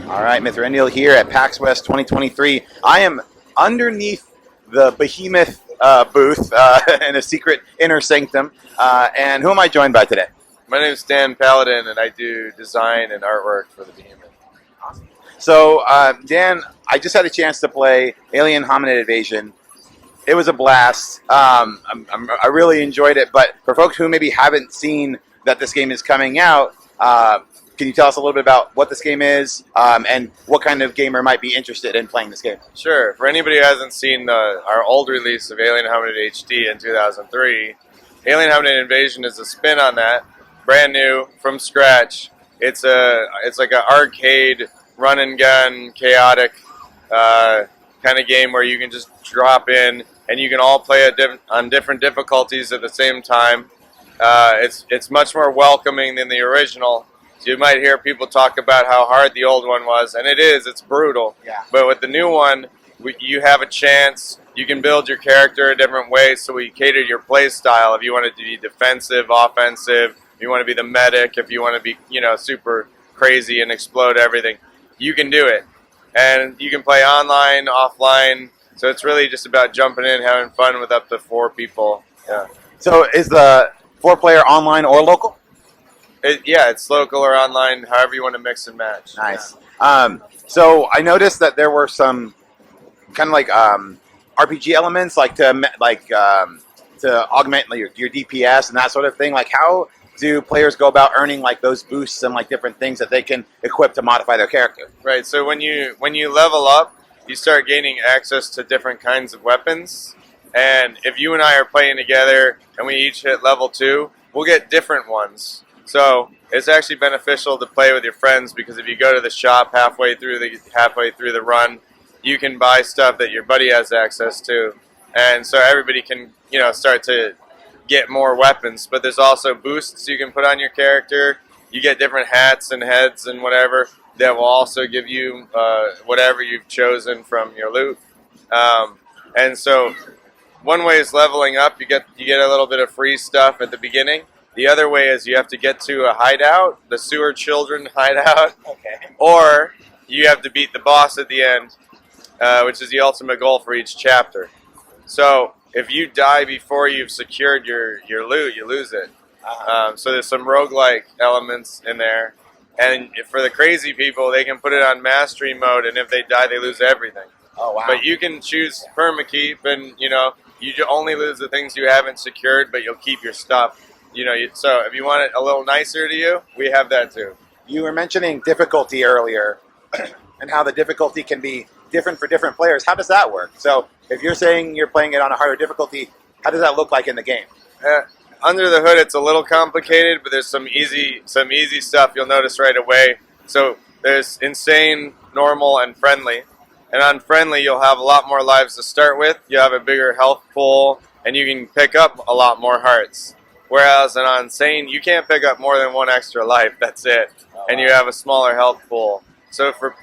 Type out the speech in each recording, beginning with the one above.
All right, Mithrandiel here at PAX West 2023. I am underneath the behemoth booth in a secret inner sanctum. And who am I joined by today? My name is Dan Paladin, and I do design and artwork for the Behemoth. So, Dan, I just had a chance to play Alien Hominid Invasion. It was a blast. I really enjoyed it. But for folks who maybe haven't seen that this game is coming out, can you tell us a little bit about what this game is and what kind of gamer might be interested in playing this game? Sure. For anybody who hasn't seen our old release of Alien Hominid HD in 2003, Alien Hominid Invasion is a spin on that, brand new, from scratch. It's like an arcade, run and gun, chaotic kind of game where you can just drop in and you can all play on different difficulties at the same time. It's much more welcoming than the original. So you might hear people talk about how hard the old one was, and it is. It's brutal. Yeah. But with the new one, you have a chance. You can build your character a different way, so we cater your play style. If you want it to be defensive, offensive, if you want to be the medic, if you want to be, super crazy and explode everything, you can do it. And you can play online, offline. So it's really just about jumping in, having fun with up to 4 people. Yeah. So is the 4-player online or local? It's local or online, however you want to mix and match. Nice. Yeah. So I noticed that there were some kind of like RPG elements, like to augment your DPS and that sort of thing. Like, how do players go about earning like those boosts and like different things that they can equip to modify their character? Right. So when you level up, you start gaining access to different kinds of weapons. And if you and I are playing together and we each hit level 2, we'll get different ones. So it's actually beneficial to play with your friends, because if you go to the shop halfway through the run, you can buy stuff that your buddy has access to, and so everybody can start to get more weapons. But there's also boosts you can put on your character. You get different hats and heads and whatever that will also give you whatever you've chosen from your loot. And so one way is leveling up. You get a little bit of free stuff at the beginning. The other way is you have to get to a hideout, the sewer children hideout, or you have to beat the boss at the end, which is the ultimate goal for each chapter. So if you die before you've secured your loot, you lose it. So there's some roguelike elements in there. And for the crazy people, they can put it on mastery mode, and if they die, they lose everything. Oh, wow. But you can choose permakeep, and you only lose the things you haven't secured, but you'll keep your stuff. So if you want it a little nicer to you, we have that too. You were mentioning difficulty earlier and how the difficulty can be different for different players. How does that work? So if you're saying you're playing it on a harder difficulty, how does that look like in the game? Under the hood, it's a little complicated, but there's some easy stuff you'll notice right away. So there's insane, normal, and friendly. And on friendly, you'll have a lot more lives to start with. You have a bigger health pool, and you can pick up a lot more hearts. Whereas on insane, you can't pick up more than 1 extra life. That's it, and you have a smaller health pool. So for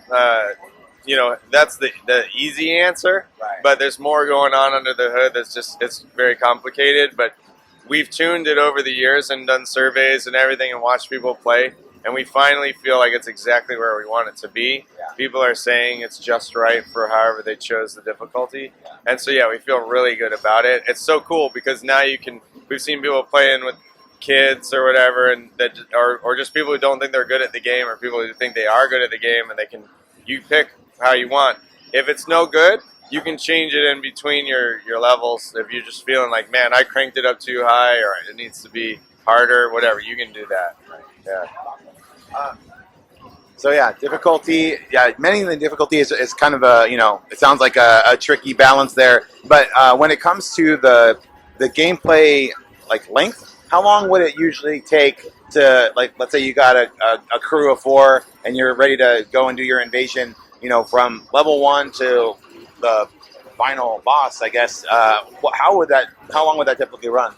that's the easy answer. Right. But there's more going on under the hood. It's very complicated. But we've tuned it over the years and done surveys and everything and watched people play, and we finally feel like it's exactly where we want it to be. Yeah. People are saying it's just right for however they chose the difficulty. Yeah. And so we feel really good about it. It's so cool because now we've seen people playing with kids or whatever, and or just people who don't think they're good at the game, or people who think they are good at the game, and you pick how you want. If it's no good, you can change it in between your levels. If you're just feeling like, man, I cranked it up too high, or it needs to be harder, whatever, you can do that. Yeah. So difficulty. Yeah, many of the difficulty is kind of it sounds like a tricky balance there. But when it comes to the gameplay length, how long would it usually take to, let's say you got a crew of 4 and you're ready to go and do your invasion, from level 1 to the final boss, I guess. How long would that typically run?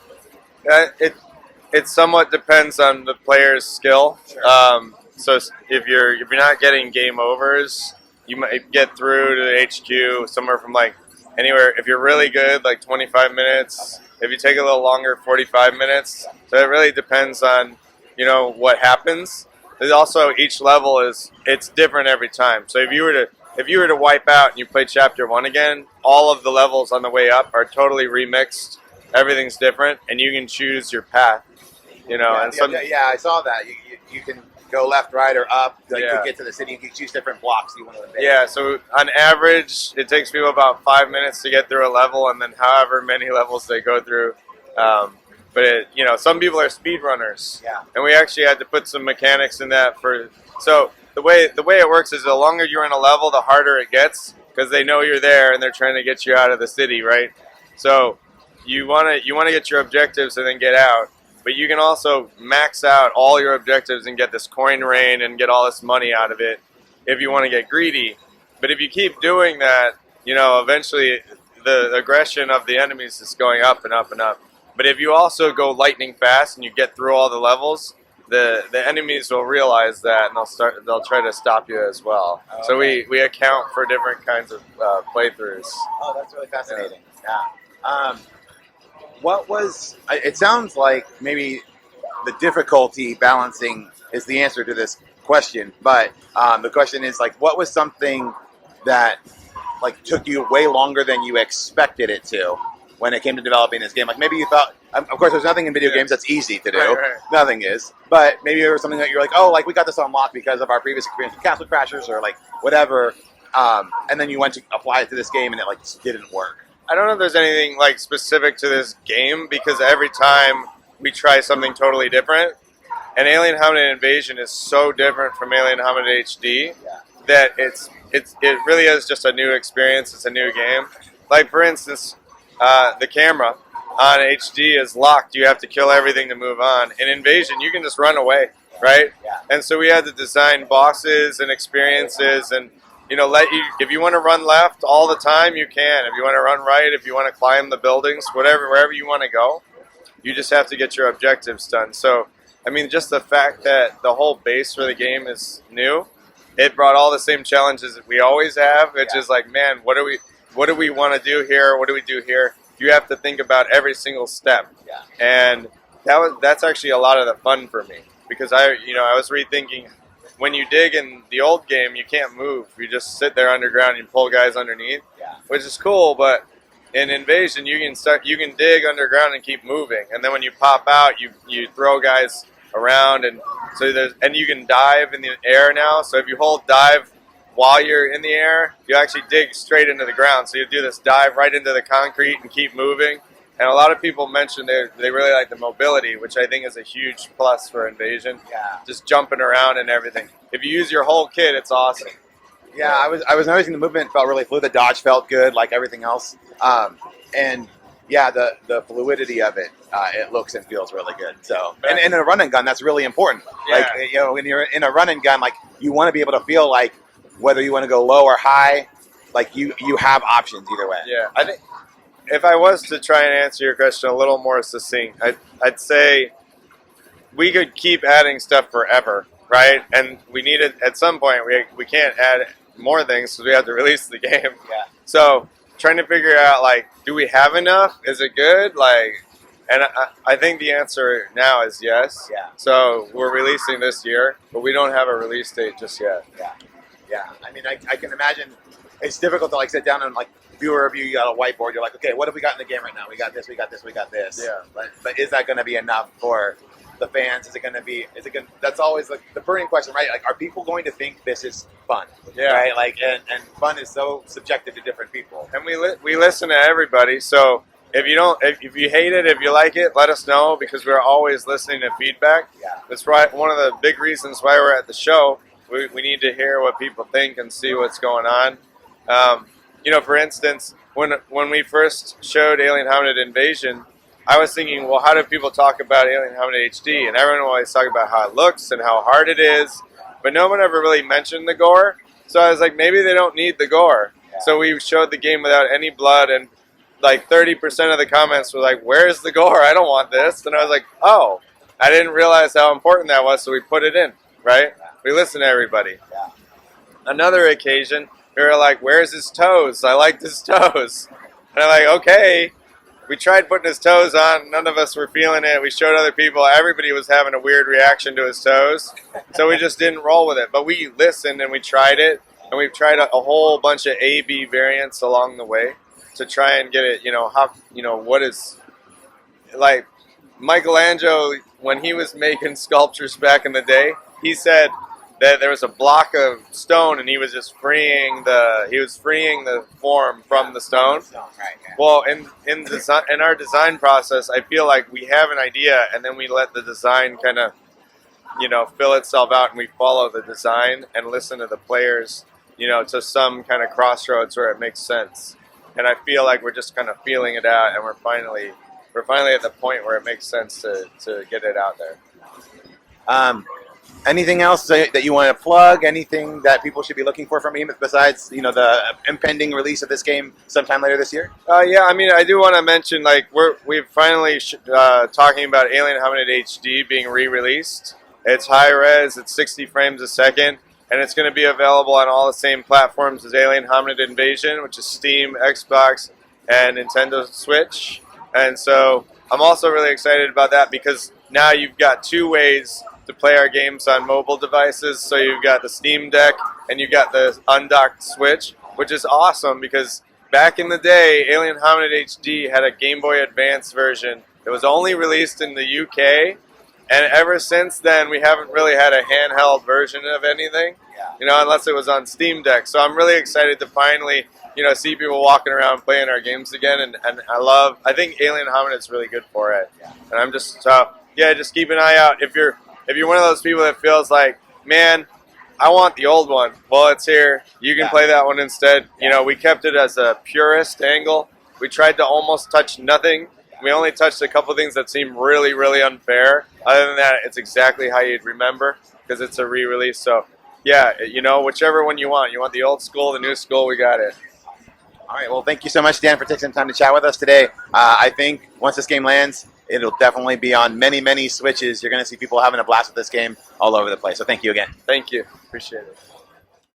It somewhat depends on the player's skill. Sure. So if you're not getting game overs, you might get through to the HQ somewhere from anywhere. If you're really good, 25 minutes. If you take a little longer, 45 minutes. So it really depends on what happens. there's also each level it's different every time. So if you were to wipe out and you play chapter 1 again, all of the levels on the way up are totally remixed. Everything's different, and you can choose your path. You know, I saw that. You can go left, right, or up. Like Yeah. to get to the city, you can choose different blocks you want to invade. Yeah, so on average, it takes people about 5 minutes to get through a level, and then however many levels they go through. But some people are speedrunners, and we actually had to put some mechanics in that So the way it works is the longer you're in a level, the harder it gets because they know you're there and they're trying to get you out of the city, right? So you want to get your objectives and then get out. But you can also max out all your objectives and get this coin rain and get all this money out of it if you want to get greedy. But if you keep doing that, eventually the aggression of the enemies is going up and up and up. But if you also go lightning fast and you get through all the levels, the enemies will realize that and they'll try to stop you as well. Okay. So we account for different kinds of playthroughs. Oh, that's really fascinating. Yeah. It sounds like maybe the difficulty balancing is the answer to this question, but the question is like, what was something that like took you way longer than you expected it to when it came to developing this game? Like maybe you thought, of course there's nothing in video games that's easy to do. Right. Nothing is, but maybe there was something that you're like, oh, like we got this unlocked because of our previous experience with Castle Crashers or like whatever, and then you went to apply it to this game and it like just didn't work. I don't know if there's anything like specific to this game because every time we try something totally different, and Alien Hominid Invasion is so different from Alien Hominid HD that it really is just a new experience. It's a new game. Like for instance, the camera on HD is locked. You have to kill everything to move on. In Invasion, you can just run away, right? Yeah. And so we had to design bosses and experiences and if you want to run left all the time, you can. If you want to run right, if you want to climb the buildings, wherever you want to go, you just have to get your objectives done. So, I mean, just the fact that the whole base for the game is new, it brought all the same challenges that we always have, which is like, man, what do we want to do here? What do we do here? You have to think about every single step. Yeah. And that's actually a lot of the fun for me because I was rethinking. When you dig in the old game, you can't move. You just sit there underground and pull guys underneath, which is cool. But in Invasion, you can dig underground and keep moving. And then when you pop out, you throw guys around, and you can dive in the air now. So if you hold dive while you're in the air, you actually dig straight into the ground. So you do this dive right into the concrete and keep moving. And a lot of people mention they really like the mobility, which I think is a huge plus for Invasion. Yeah. Just jumping around and everything. If you use your whole kit, it's awesome. Yeah, I was noticing the movement felt really fluid. The dodge felt good, like everything else. And yeah, the fluidity of it, it looks and feels really good. So, and in a run and gun, that's really important. Yeah. Like when you're in a run and gun, like you want to be able to feel like whether you want to go low or high, like you have options either way. Yeah, I think. If I was to try and answer your question a little more succinct, I'd say we could keep adding stuff forever, right? And we need it at some point. We can't add more things because we have to release the game. Yeah. So trying to figure out like, do we have enough? Is it good? And I think the answer now is yes. Yeah. So we're releasing this year, but we don't have a release date just yet. Yeah. Yeah. I mean, I can imagine it's difficult to like sit down and like. Viewer review, you got a whiteboard. You're like, okay, what have we got in the game right now? We got this, we got this, we got this. Yeah. But is that going to be enough for the fans? Is it going to be? That's always the burning question, right? Like, are people going to think this is fun? Yeah. Right. Like, and fun is so subjective to different people. And we listen to everybody. So if you hate it, if you like it, let us know because we're always listening to feedback. Yeah. That's right. One of the big reasons why we're at the show. We need to hear what people think and see what's going on. For instance, when we first showed Alien Hominid Invasion, I was thinking, well, how do people talk about Alien Hominid HD? And everyone always talk about how it looks and how hard it is, but no one ever really mentioned the gore. So I was like, maybe they don't need the gore. Yeah. So we showed the game without any blood, and like 30% of the comments were like, where's the gore? I don't want this. And I was like, oh, I didn't realize how important that was, so we put it in, right? Yeah. We listen to everybody. Yeah. Another occasion, they were like, where's his toes? I like his toes. And I'm like, okay, we tried putting his toes on. None of us were feeling it. We showed other people. Everybody was having a weird reaction to his toes. So we just didn't roll with it. But we listened and we tried it. And we've tried a whole bunch of A/B variants along the way to try and get it, what is, like, Michelangelo, when he was making sculptures back in the day, he said that there was a block of stone and he was just freeing the form from the stone. Well, in our design process, I feel like we have an idea and then we let the design kind of, fill itself out, and we follow the design and listen to the players, to some kind of crossroads where it makes sense. And I feel like we're just kind of feeling it out, and we're finally at the point where it makes sense to get it out there. Anything else that you want to plug? Anything that people should be looking for from Behemoth besides, the impending release of this game sometime later this year? Yeah, I mean, I do want to mention, like, we've finally talking about Alien Hominid HD being re-released. It's high res, it's 60 frames a second, and it's going to be available on all the same platforms as Alien Hominid Invasion, which is Steam, Xbox, and Nintendo Switch. And so I'm also really excited about that because now you've got two ways to play our games on mobile devices. So you've got the Steam Deck and you've got the undocked Switch, which is awesome because back in the day, Alien Hominid HD had a Game Boy Advance version. It was only released in the UK, and ever since then, we haven't really had a handheld version of anything, unless it was on Steam Deck. So I'm really excited to finally, see people walking around playing our games again, and I think Alien Hominid's really good for it. And I'm just, just keep an eye out. If you're one of those people that feels like, man, I want the old one, well, it's here. You can play that one instead. We kept it as a purist angle. We tried to almost touch nothing. We only touched a couple things that seemed really, really unfair. Other than that, it's exactly how you'd remember because it's a re-release. So, whichever one you want. You want the old school, the new school, we got it. All right, well, thank you so much, Dan, for taking some time to chat with us today. I think once this game lands, it'll definitely be on many, many Switches. You're going to see people having a blast with this game all over the place. So thank you again. Thank you. Appreciate it.